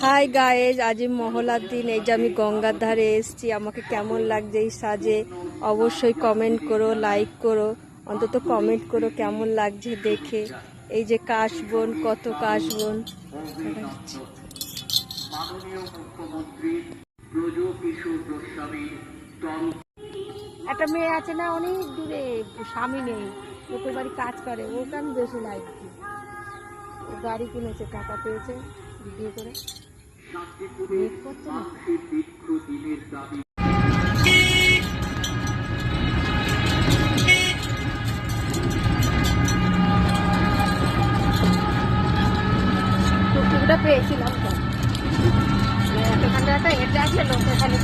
Hi guys, আজ মহলার দিন। এই যে আমি গঙ্গার ধারে এসেছি। আমাকে কেমন লাগছে এই সাজে অবশ্যই কমেন্ট করো, লাইক করো, অন্তত কমেন্ট করো কেমন লাগছে দেখে। এই যে কাশবন, কত কাশবন। একটা মেয়ে আছে না অনেক দূরে, স্বামী নেই, ওকে বাড়ি কাজ করে, ওকে আমি বেশি লাইক দিই। ও গাড়ি কিনেছে, টাকা পেয়েছে, বিয়ে করে করছে না। টুকটুকটা পেয়েছিলাম তো, এখানটা একটা এটা আছে লোক, এখানে